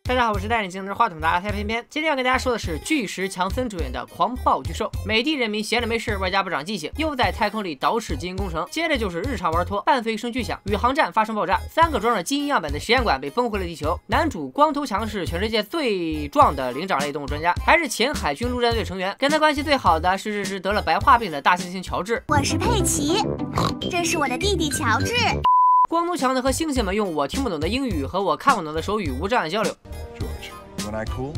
大家好，我是带你精神话筒的阿太偏偏。今天要跟大家说的是巨石强森主演的《狂暴巨兽》。美帝人民闲着没事，外加不长记性，又在太空里捯饬基因工程。接着就是日常玩脱，伴随一声巨响，宇航站发生爆炸，3个装着基因样本的实验馆被崩回了地球。男主光头强是全世界最壮的灵长类动物专家，还是前海军陆战队成员。跟他关系最好的是这只得了白化病的大猩猩乔治。我是佩奇，这是我的弟弟乔治。光头强呢和猩猩们用我听不懂的英语和我看不懂的手语无障碍交流。When I cool?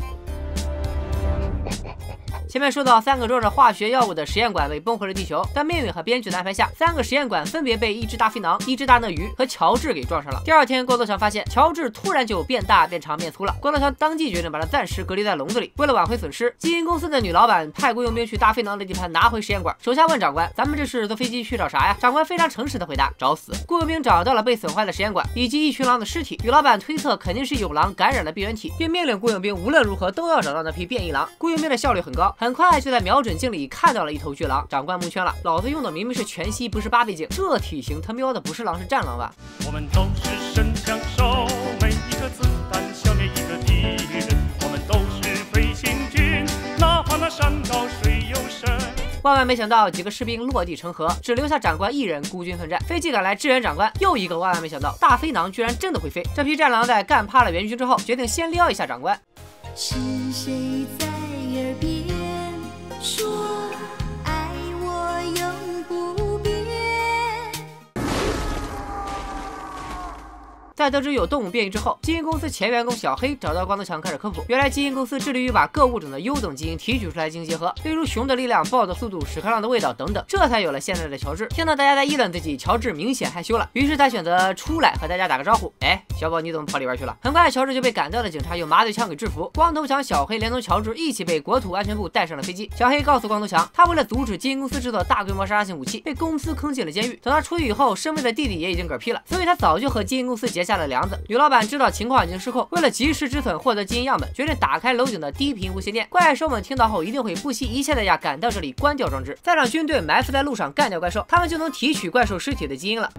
前面说到3个装着化学药物的实验馆被崩回了地球，但命运和编剧的安排下，3个实验馆分别被一只大飞囊、一只大鳄鱼和乔治给撞上了。第二天，光头强发现乔治突然就变大、变长、变粗了。光头强当即决定把他暂时隔离在笼子里。为了挽回损失，基因公司的女老板派雇佣兵去大飞囊的地盘拿回实验馆。手下问长官：“咱们这是坐飞机去找啥呀？”长官非常诚实的回答：“找死。”雇佣兵找到了被损坏的实验馆以及一群狼的尸体。女老板推测肯定是有狼感染了病原体，并命令雇佣兵无论如何都要找到那批变异狼。雇佣兵的效率很高，很快就在瞄准镜里看到了一头巨狼。长官蒙圈了，老子用的明明是全息，不是8倍镜，这体型他瞄的不是狼是战狼吧？我们都是神枪手，每一颗子弹消灭一个敌人。我们都是飞行军，哪怕那山高水又深。万万没想到，几个士兵落地成盒，只留下长官一人孤军奋战。飞机赶来支援长官，又一个万万没想到，大飞囊居然真的会飞。这批战狼在干趴了援军之后，决定先撩一下长官。是谁在耳边说爱我永不变？在得知有动物变异之后，基因公司前员工小黑找到光头强开始科普。原来基因公司致力于把各物种的优等基因提取出来进行结合，例如熊的力量、豹的速度、屎壳郎的味道等等，这才有了现在的乔治。听到大家在议论自己，乔治明显害羞了，于是他选择出来和大家打个招呼。哎，小宝你怎么跑里边去了？很快乔治就被赶到的警察用麻醉枪给制服，光头强、小黑连同乔治一起被国土安全部带上了飞机。小黑告诉光头强，他为了阻止基因公司制造大规模杀伤性武器，被公司坑进了监狱。等他出狱以后，身为的弟弟也已经嗝屁了，所以他早就和基因公司结下了梁子。女老板知道情况已经失控，为了及时止损获得基因样本，决定打开楼顶的低频无线电。怪兽们听到后一定会不惜一切代价赶到这里关掉装置，再让军队埋伏在路上干掉怪兽，他们就能提取怪兽尸体的基因了。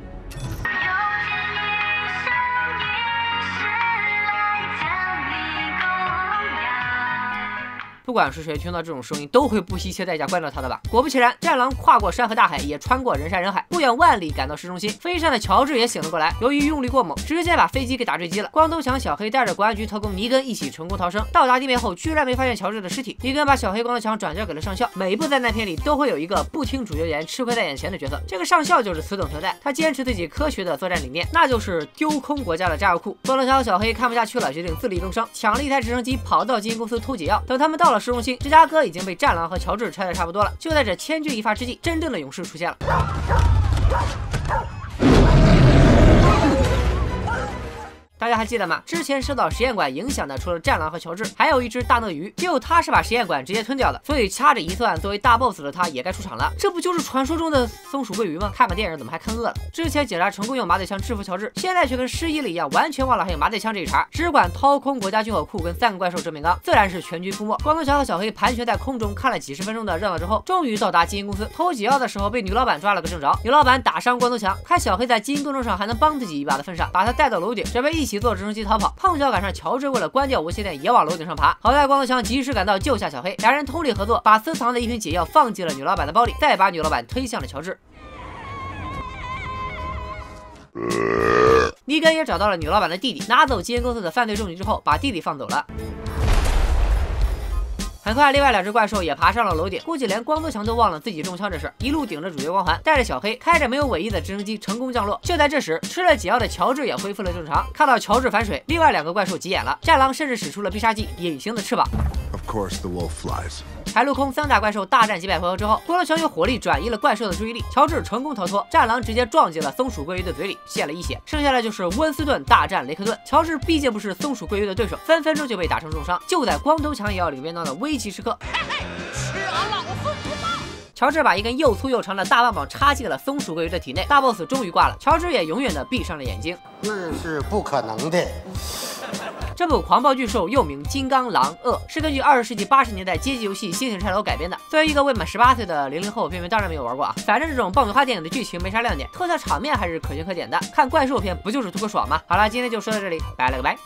不管是谁听到这种声音，都会不惜一切代价关掉他的吧。果不其然，战狼跨过山河大海，也穿过人山人海，不远万里赶到市中心。飞上的乔治也醒了过来，由于用力过猛，直接把飞机给打坠机了。光头强、小黑带着国安局特工尼根一起成功逃生。到达地面后，居然没发现乔治的尸体。尼根把小黑、光头强转交给了上校。每部灾难片里都会有一个不听主角言、吃亏在眼前的角色，这个上校就是此等存在。他坚持自己科学的作战理念，那就是丢空国家的炸药库。光头强、小黑看不下去了，决定自力更生，抢了一台直升机跑到基因公司偷解药。等他们到了市中心，芝加哥已经被战狼和乔治拆得差不多了。就在这千钧一发之际，真正的勇士出现了。大家还记得吗？之前受到实验馆影响的，除了战狼和乔治，还有一只大鳄鱼。只有他是把实验馆直接吞掉的，所以掐着一算，作为大 boss 的他也该出场了。这不就是传说中的松鼠桂鱼吗？看个电影怎么还看饿了？之前警察成功用麻醉枪制服乔治，现在却跟失忆了一样，完全忘了还有麻醉枪这一茬，只管掏空国家军火库跟3个怪兽正面刚，自然是全军覆没。光头强和小黑盘旋在空中，看了几十分钟的热闹之后，终于到达基因公司。偷解药的时候被女老板抓了个正着，女老板打伤光头强，看小黑在基因工程上还能帮自己一把的份上，把他带到楼顶，准备一起坐直升机逃跑。碰巧赶上乔治为了关掉无线电也往楼顶上爬，好在光头强及时赶到救下小黑，两人通力合作，把私藏的一瓶解药放进了女老板的包里，再把女老板推向了乔治。尼根也找到了女老板的弟弟，拿走基因公司的犯罪证据之后，把弟弟放走了。很快，另外2只怪兽也爬上了楼顶，估计连光头强都忘了自己中枪这事，一路顶着主角光环，带着小黑开着没有尾翼的直升机成功降落。就在这时，吃了解药的乔治也恢复了正常。看到乔治反水，另外2个怪兽急眼了，战狼甚至使出了必杀技隐形的翅膀。Of course, the wolf flies. 海陆空3大怪兽大战几百回合之后，光头强用火力转移了怪兽的注意力，乔治成功逃脱，战狼直接撞进了松鼠桂鱼的嘴里，献了一血。剩下来就是温斯顿大战雷克顿，乔治毕竟不是松鼠桂鱼的对手，分分钟就被打成重伤。就在光头强也要领便当的危急时刻，吃俺老孙不放！乔治把一根又粗又长的大棒棒插进了松鼠桂鱼的体内，大 boss 终于挂了，乔治也永远的闭上了眼睛。那是不可能的。这部《狂暴巨兽》又名《金刚狼恶》，是根据20世纪80年代街机游戏《星星拆楼》改编的。作为一个未满18岁的00后，偏偏当然没有玩过啊。反正这种爆米花电影的剧情没啥亮点，特效场面还是可圈可点的。看怪兽片不就是图个爽吗？好了，今天就说到这里，拜了个拜。